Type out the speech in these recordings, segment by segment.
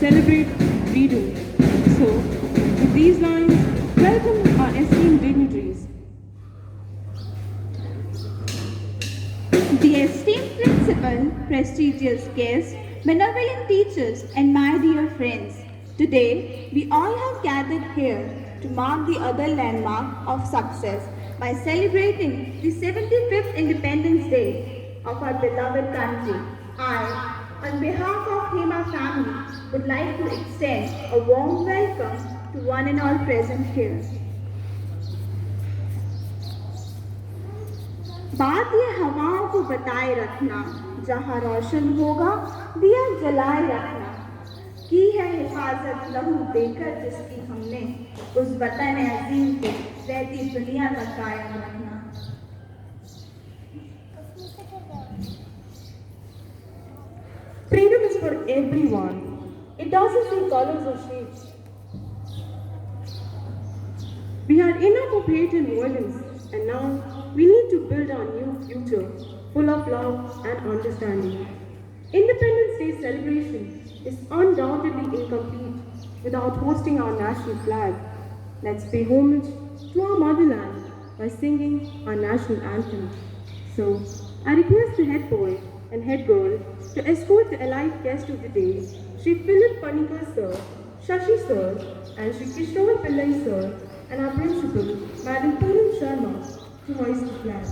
celebrate freedom. So, with these lines, welcome our esteemed dignitaries. The esteemed principal, prestigious guests, benevolent teachers, and my dear friends, today we all have gathered here to mark the other landmark of success by celebrating the 75th Independence Day of our beloved country. I, on behalf of Hema family, would like to extend a warm welcome to one and all present here. बात ये हवाओं को बताए रखना, जहाँ रोशन होगा दिया जलाए रखना, की है हिफाजत लहू देकर जिसकी हमने, उस वतन अजीम को रहती दुनिया का कायम रखना. Freedom is for everyone. It doesn't see colors or shapes. We had enough of hate and violence, and now we need to build our new future full of love and understanding. Independence Day celebration is undoubtedly incomplete without hosting our national flag. Let's pay homage to our motherland by singing our national anthem. So, I request the head boy and head girl to escort the elite guest of the day, Shri Philip Panikar sir, Shashi sir, and Shri Kishore Pillai sir, and our principal, Madam Poonam Sharma, to hoist the flag.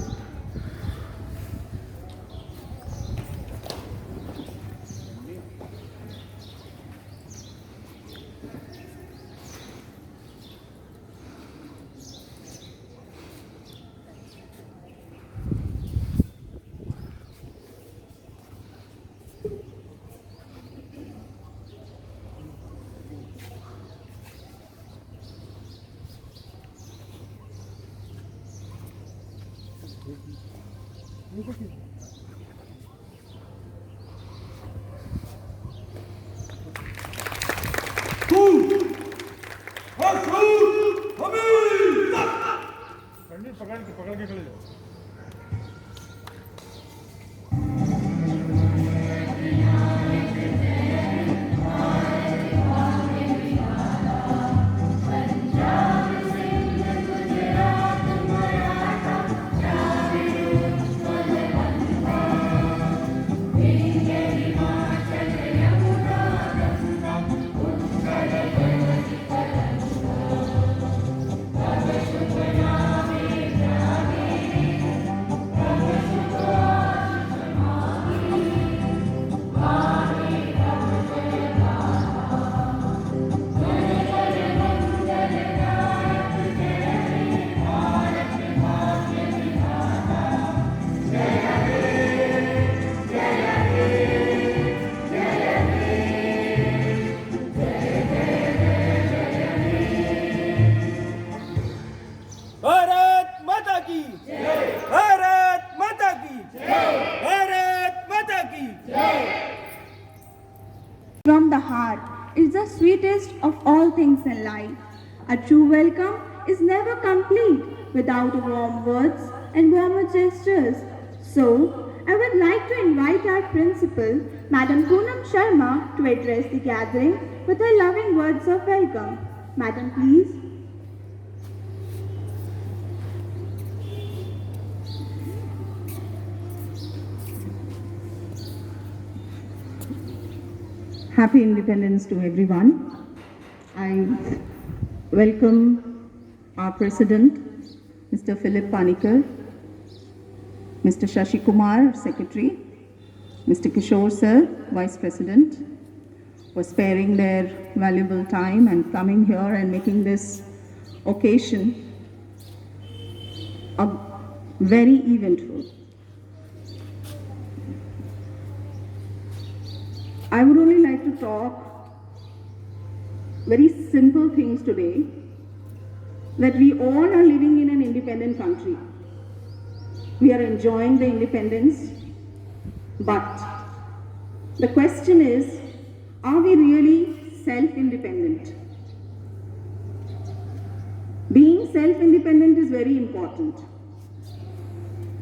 पकड़ के खड़े जाओ. From the heart is the sweetest of all things in life. A true welcome is never complete without warm words and warmer gestures. So, I would like to invite our principal, Madam Poonam Sharma, to address the gathering with her loving words of welcome. Madam, please. Happy Independence to everyone. I welcome our President, Mr. Philip Panikar, Mr. Shashi Kumar, Secretary, Mr. Kishore Sir, Vice President, for sparing their valuable time and coming here and making this occasion very eventful. I would only like to talk very simple things today, that we all are living in an independent country. We are enjoying the independence, but the question is, are we really self-independent? Being self-independent is very important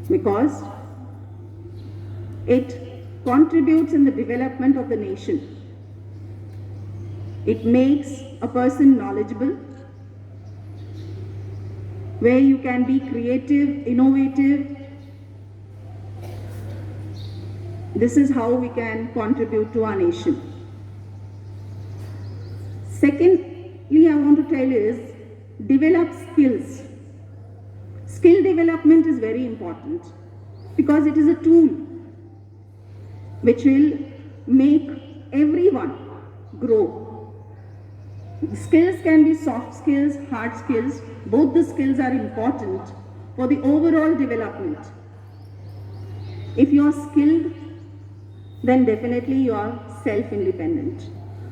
because it contributes in the development of the nation. It makes a person knowledgeable, where you can be creative, innovative. This is how we can contribute to our nation. Secondly, I want to tell you is develop skills. Skill development is very important because it is a tool which will make everyone grow. The skills can be soft skills, hard skills. Both the skills are important for the overall development. If you are skilled, then definitely you are self-independent.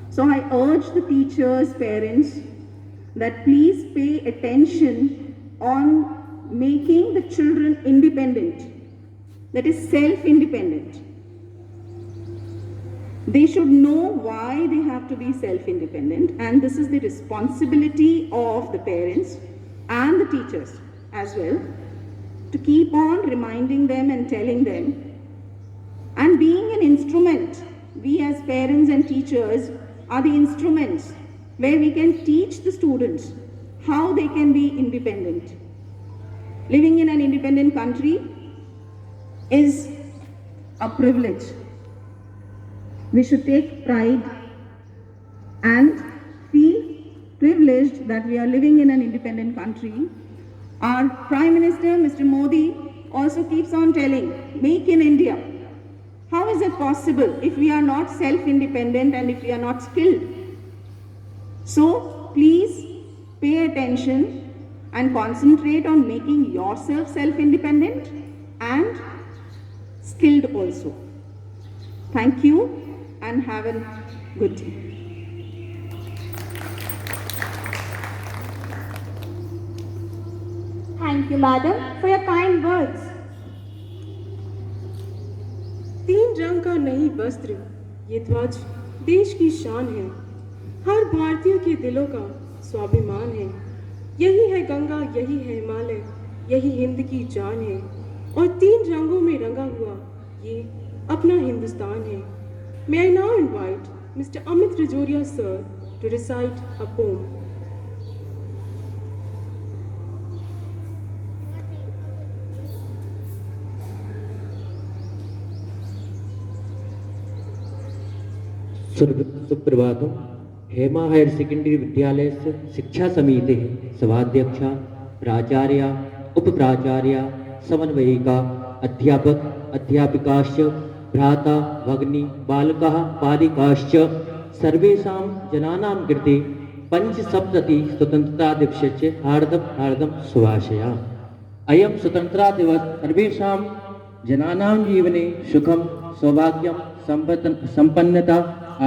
So I urge the teachers, parents, that please pay attention on making the children independent, that is self-independent. They should know why they have to be self-independent, and this is the responsibility of the parents and the teachers as well, to keep on reminding them and telling them. And being an instrument, we as parents and teachers are the instruments where we can teach the students how they can be independent. Living in an independent country is a privilege. We should take pride and feel privileged that we are living in an independent country. Our Prime Minister, Mr. Modi, also keeps on telling, make in India. How is it possible if we are not self-independent and if we are not skilled? So please pay attention and concentrate on making yourself self-independent and skilled also. Thank you and have a good day. Thank you, madam, for your kind words. तीन रंग का नहीं वस्त्र, ये ध्वज देश की शान है, हर भारतीय के दिलों का स्वाभिमान है। यही है गंगा, यही है हिमालय, यही हिंद की जान है, और तीन रंगों में रंगा हुआ ये अपना हिंदुस्तान है। May I now invite Mr. Amit Rajoria sir to recite a poem. सुप्रभातम। हेमा हायर सेकेंडरी विद्यालय शिक्षा समिति सभाध्यक्षा, प्राचार्य, उपप्राचार्य, समन्वयिका, अध्यापक अध्यापिकाश्च, भ्राता भगिनी बालकाः बालिकाश्च सर्वेषां जनानां कृते पंचसप्तति स्वतंत्रता दिवसस्य हार्दं हार्दं शुभाशया। अयं स्वतंत्रता दिवस सर्वेषां जनानां जीवने सुखं सौभाग्यं संपन्नता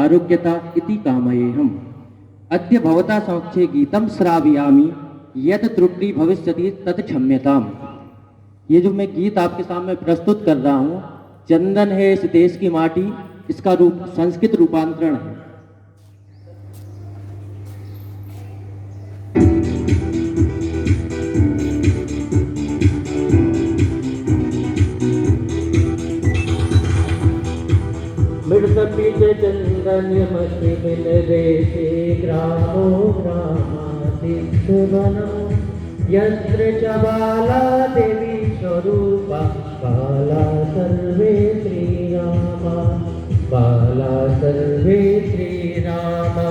आरोग्यता इति कामयेऽहम्। अद्य भवता समक्षे गीतं श्रावयामि, यत् त्रुटि भविष्यति तत् क्षम्यताम्। ये जो मैं गीत आपके सामने प्रस्तुत कर रहा हूँ, चंदन है इस देश की माटी, इसका रूप संस्कृत रूपांतरण है। मृदपीज चंदन मति बिन देशे ग्रामो ग्रामादित्ववनम् यत्र च बाला देवी स्वरूपा बाला सर्वे श्रीरामा बाला सर्वे श्रीरामा।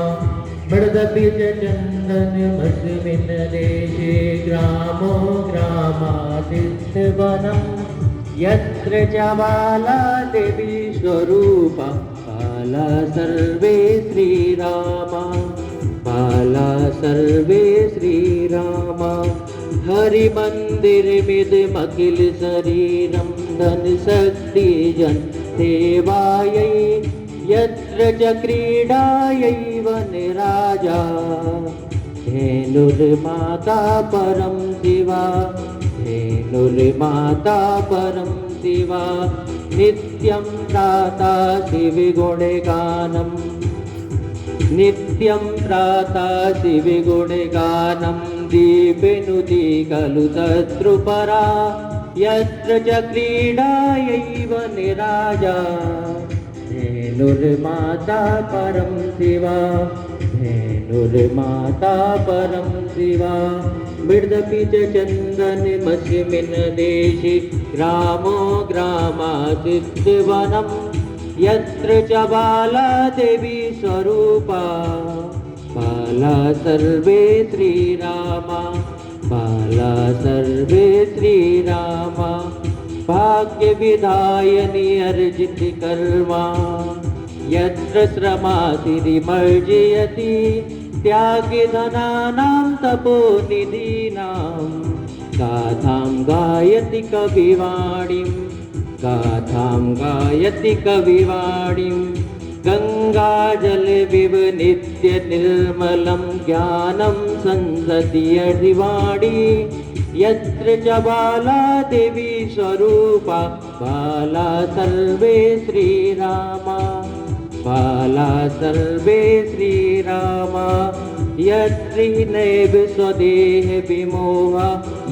मृदपीज चंदन मति बिन देशे ग्रामो ग्रामादित्ववनम् यत्र च बाला देवी स्वरूपा बाला सर्वे श्रीरामा बाला सर्वे श्रीरामा। हरि मंदिर मिदमखिल शरीरं धन शक्ति जन सेवायै यत्र च क्रीडायै वनराजा धेनुर्माता परं शिवा धेनुर्माता परं शिवा। नित्यं प्रातः शिवगुणगानं नित्यं प्रातः शिवगुणगानं दीपेनुदी खलु तत्रुपरा यत्र च क्रीडायै वनराजा धेनुर्माता परं शिवा धेनुर्माता परं शिवा मृदपि च चन्दनमस्मिन् देशे ग्रामो ग्रामादित्यवनं यत्र च बाला देवी स्वरूपा बाला सर्वे श्रीरामा बाला सर्वे श्रीरामा भाग्यविधायनि अर्जित कर्मा यत्र श्रमातिरिमर्जयति त्यागिधनानां तपोनिधीनां गाथां गायति कविवाणीं गाथां गायति कविवाणीं गङ्गाजलविव नित्यनिर्मलं ज्ञानं संसति अधिवाणी यत्र च बाला देवी स्वरूपा बाला सर्वे श्रीरामा बाला सर्वे श्रीरामा यत्र हि नैव स्वदेह विमोहा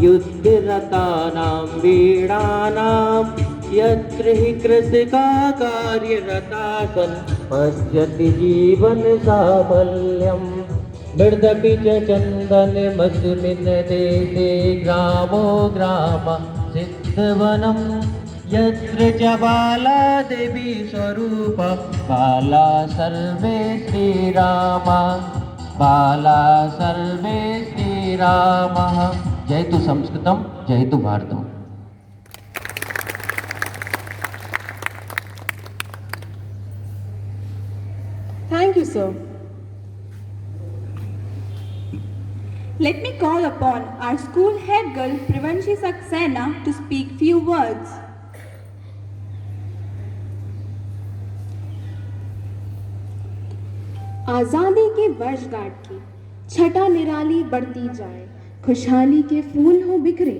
युद्धरतानां वीराणां यत्र हि कृषका कार्यरता सन् पश्यति जीवन साफल्यम् मृदपि च चन्दनमस्मिन् देशे ग्रामो ग्राम सिद्धवनं यत्र च बाला देवी स्वरूपा बाला सर्वे श्रीरामा बाला सर्वे श्रीरामः। जयतु संस्कृतं जयतु भारतम्। Thank you, sir. Let me call upon our school head girl Privanshi Saxena to speak few words. आज़ादी के वर्षगांठ की छटा निराली बढ़ती जाए, खुशहाली के फूल हो बिखरे,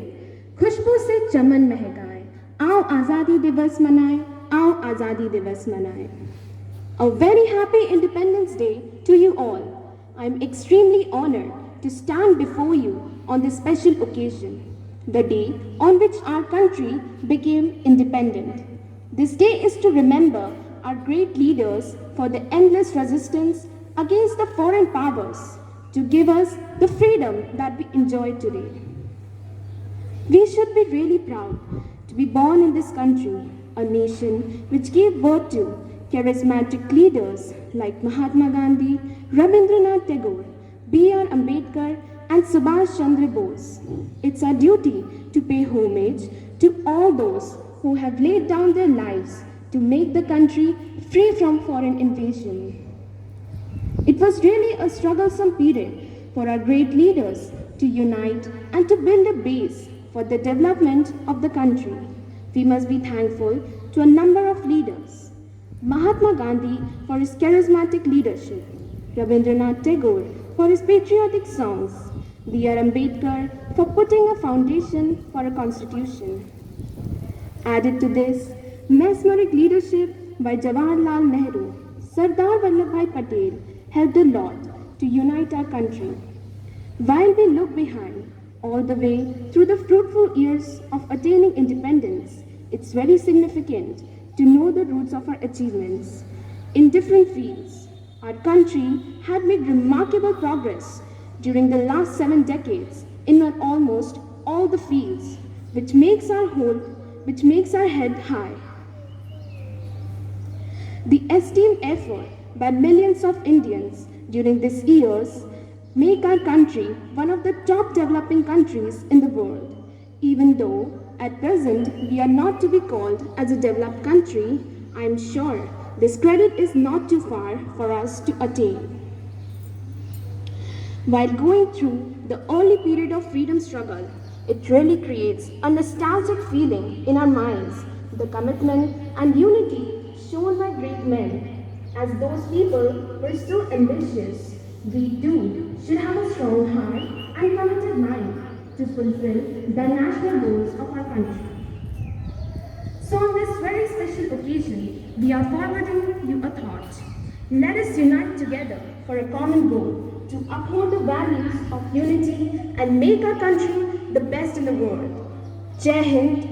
खुशबू से चमन महकाए, आओ आज़ादी दिवस मनाए, आओ आज़ादी दिवस मनाए। A very happy Independence Day to you all. I am extremely honored to stand before you on this special occasion, the day on which our country became independent. This day is to remember our great leaders for the endless resistance against the foreign powers to give us the freedom that we enjoy today. We should be really proud to be born in this country, a nation which gave birth to charismatic leaders like Mahatma Gandhi, Rabindranath Tagore, B.R. Ambedkar and Subhash Chandra Bose. It's our duty to pay homage to all those who have laid down their lives to make the country free from foreign invasion. It was really a strugglesome period for our great leaders to unite and to build a base for the development of the country. We must be thankful to a number of leaders. Mahatma Gandhi for his charismatic leadership, Rabindranath Tagore for his patriotic songs, B.R. Ambedkar for putting a foundation for a constitution. Added to this, mesmeric leadership by Jawaharlal Nehru, Sardar Vallabhbhai Patel helped a lot to unite our country. While we look behind all the way through the fruitful years of attaining independence, it's very significant to know the roots of our achievements. In different fields, our country had made remarkable progress during the last 7 decades in almost all the fields, which makes our head high. The esteemed effort by millions of Indians during these years make our country one of the top developing countries in the world. Even though at present we are not to be called as a developed country, I am sure this credit is not too far for us to attain. While going through the early period of freedom struggle, it really creates a nostalgic feeling in our minds, the commitment and unity shown by great men. As those people were so ambitious, we too should have a strong heart and committed mind to fulfill the national goals of our country. So on this very special occasion, we are forwarding you a thought. Let us unite together for a common goal to uphold the values of unity and make our country the best in the world. Jai Hind.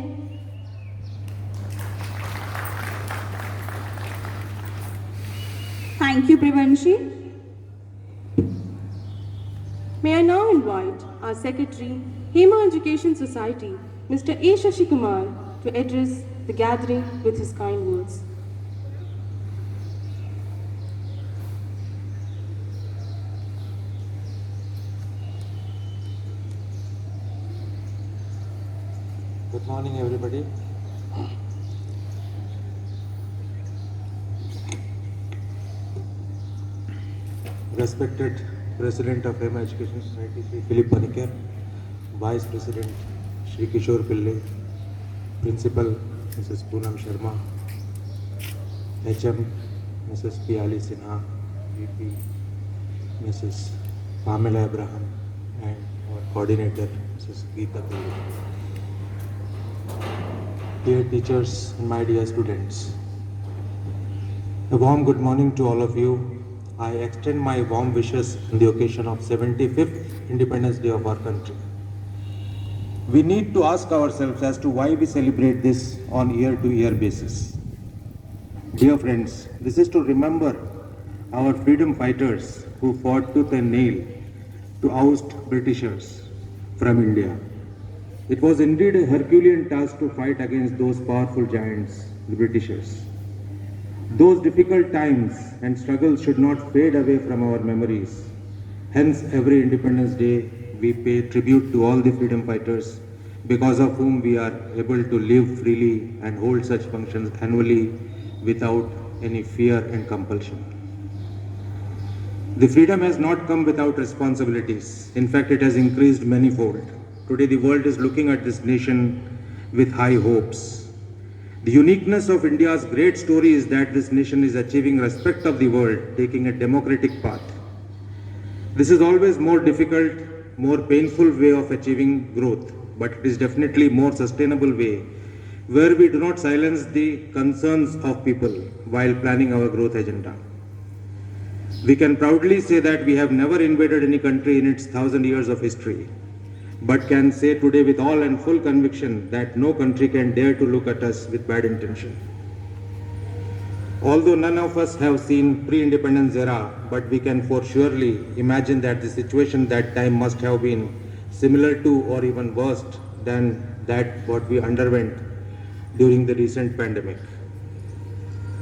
Thank you, Privanshi. May I now invite our Secretary, Hema Education Society, Mr. A. Shashikumar, to address the gathering with his kind words. Good morning, everybody. Respected President of Hema Education Society, Sri Philip Panikkar, Vice President, Sri Kishore Pillai, Principal, Mrs. Poonam Sharma, HM, Mrs. P. Ali Sinha, VP, Mrs. Pamela Abraham, and our coordinator, Mrs. Geeta Pillai. Dear teachers and my dear students, a warm good morning to all of you. I extend my warm wishes on the occasion of 75th Independence Day of our country. We need to ask ourselves as to why we celebrate this on year-to-year basis. Dear friends, this is to remember our freedom fighters who fought tooth and nail to oust Britishers from India. It was indeed a Herculean task to fight against those powerful giants, the Britishers. Those difficult times and struggles should not fade away from our memories. Hence, every Independence Day, we pay tribute to all the freedom fighters because of whom we are able to live freely and hold such functions annually without any fear and compulsion. The freedom has not come without responsibilities. In fact, it has increased manifold. Today, the world is looking at this nation with high hopes. The uniqueness of India's great story is that this nation is achieving respect of the world, taking a democratic path. This is always more difficult, more painful way of achieving growth, but it is definitely more sustainable way where we do not silence the concerns of people while planning our growth agenda. We can proudly say that we have never invaded any country in its 1,000 years of history, but can say today with all and full conviction that no country can dare to look at us with bad intention. Although none of us have seen pre-independence era, but we can for surely imagine that the situation that time must have been similar to or even worse than that what we underwent during the recent pandemic.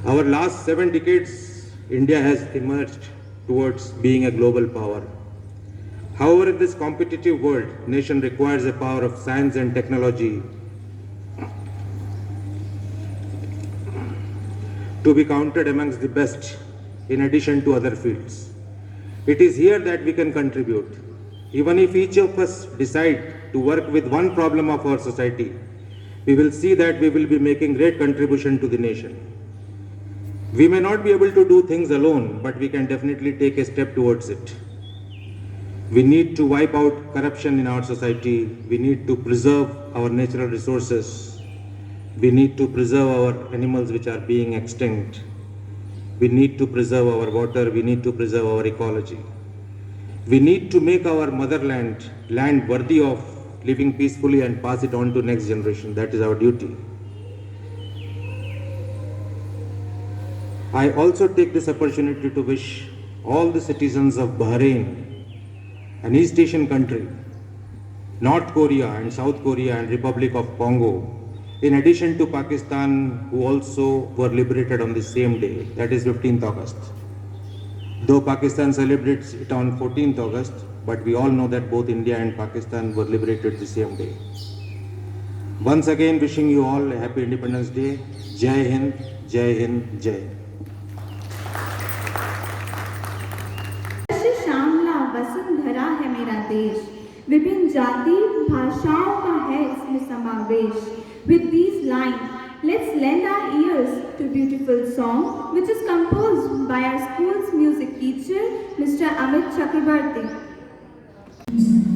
Our last 7 decades, India has emerged towards being a global power. However, in this competitive world, nation requires a power of science and technology to be counted amongst the best in addition to other fields. It is here that we can contribute. Even if each of us decide to work with one problem of our society, we will see that we will be making great contribution to the nation. We may not be able to do things alone, but we can definitely take a step towards it. We need to wipe out corruption in our society. We need to preserve our natural resources. We need to preserve our animals which are being extinct. We need to preserve our water. We need to preserve our ecology. We need to make our motherland land worthy of living peacefully and pass it on to next generation. That is our duty. I also take this opportunity to wish all the citizens of Bahrain, an East Asian country, North Korea and South Korea and Republic of Congo, in addition to Pakistan, who also were liberated on the same day, that is 15th August. Though Pakistan celebrates it on 14th August, but we all know that both India and Pakistan were liberated the same day. Once again, wishing you all a happy Independence Day. Jai Hind, Jai Hind, Jai Hind. Shyamala Vasundhara है मेरा देश, विभिन्न जाति भाषाओं का है इसमें समावेश. With these lines, let's lend our ears to a beautiful song which is composed by our school's music teacher, Mr. Amit Chakrabarti. Thank you.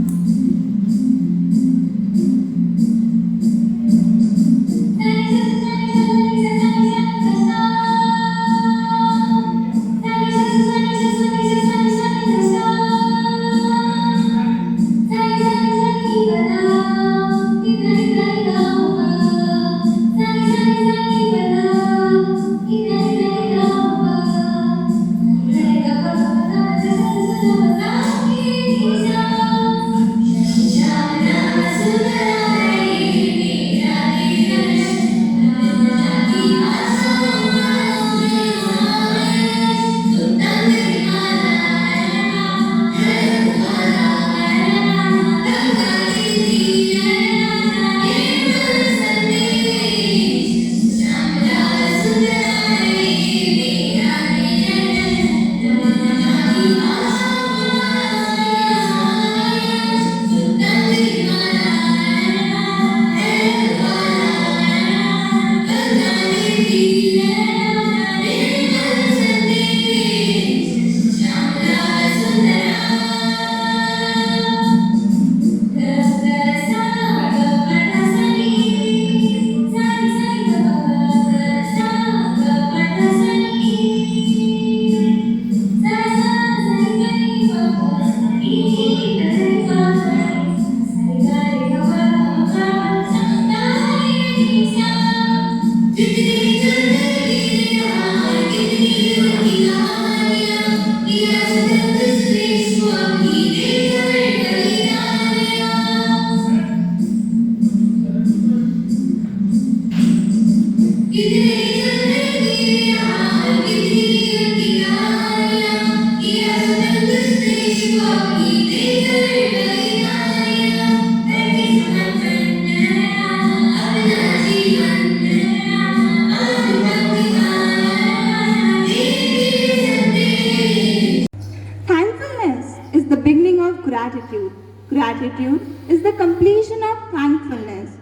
Thankfulness is the beginning of gratitude. Gratitude is the completion of thankfulness.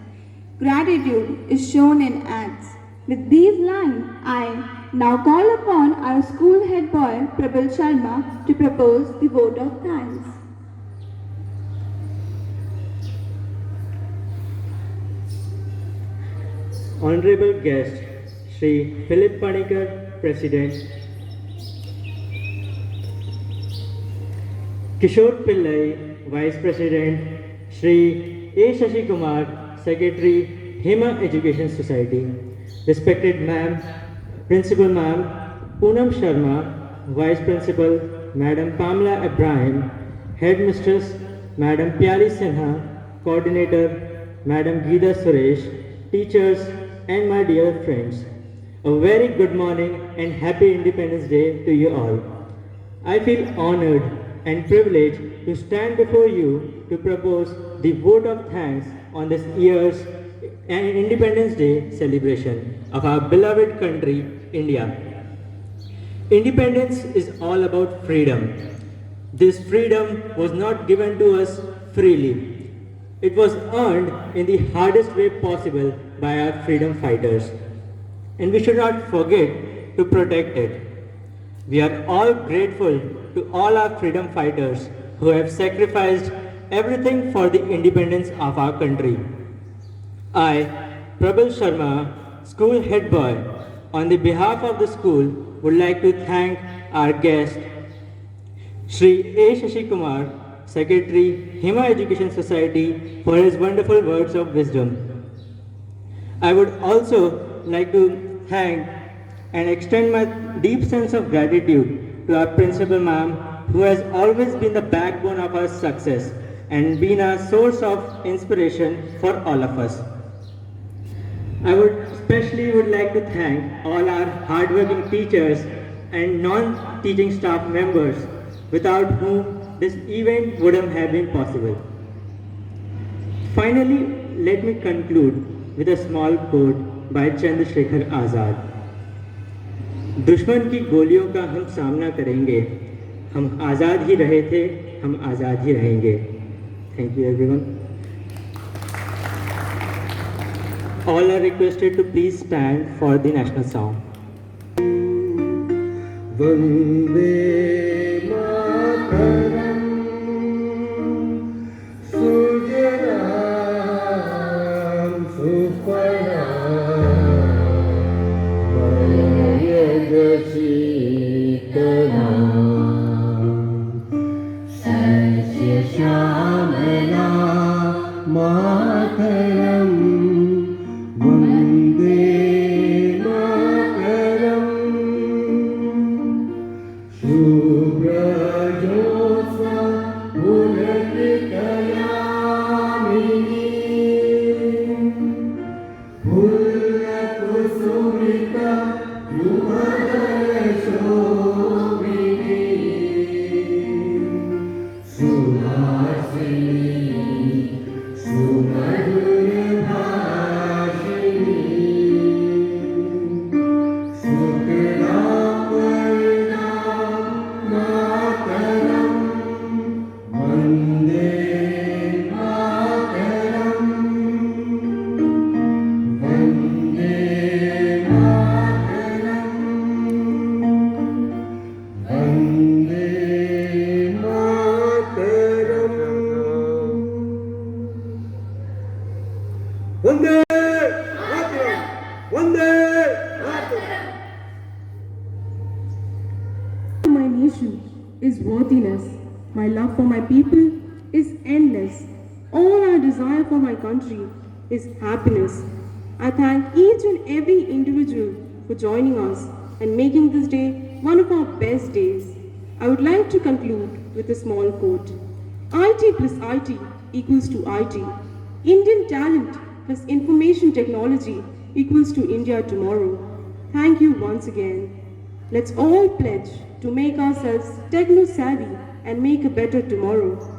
Gratitude is shown in acts. With these lines, I now call upon our school head boy Prabal Sharma to propose the vote of thanks. Honorable guest, Shri Philip Panikar, President, Kishore Pillai, Vice President, Shri A. Shashi Kumar, Secretary, Hema Education Society, respected Ma'am, Principal Ma'am, Poonam Sharma, Vice Principal, Madam Pamela Ibrahim, Headmistress, Madam Pyali Sinha, Coordinator, Madam Geeta Suresh, teachers, and my dear friends. A very good morning and happy Independence Day to you all. I feel honored and privileged to stand before you to propose the vote of thanks on this year's Independence Day celebration of our beloved country, India. Independence is all about freedom. This freedom was not given to us freely. It was earned in the hardest way possible by our freedom fighters. And we should not forget to protect it. We are all grateful to all our freedom fighters who have sacrificed everything for the independence of our country. I, Prabal Sharma, school head boy, on the behalf of the school would like to thank our guest, Shri A. Shashi Kumar, Secretary, Hema Education Society, for his wonderful words of wisdom. I would also like to thank and extend my deep sense of gratitude to our Principal Ma'am, who has always been the backbone of our success and been a source of inspiration for all of us. I would especially like to thank all our hardworking teachers and non-teaching staff members, without whom this event wouldn't have been possible. Finally, let me conclude with a small quote by Chandrasekhar Azad. दुश्मन की गोलियों का हम सामना करेंगे, हम आज़ाद ही रहे थे, हम आज़ाद ही रहेंगे. Thank you everyone. All are requested to please stand for the national song. Vande Mataram Sujalam Sufalam Mayagashitaram Satya Shyamala Mataram Vande Mataram Subrajotsa Punatikayamini Pullakusumita Yumadaya Shobhini Suhasini Sumadhura Bhashini Suklam Varnam Mataram Vande Mataram Vande Mataram Vande Mataram love for my people is endless. All I desire for my country is happiness. I thank each and every individual for joining us and making this day one of our best days. I would like to conclude with a small quote. IT plus IT equals to IT. Indian talent plus information technology equals to India tomorrow. Thank you once again. Let's all pledge to make ourselves techno-savvy and make a better tomorrow.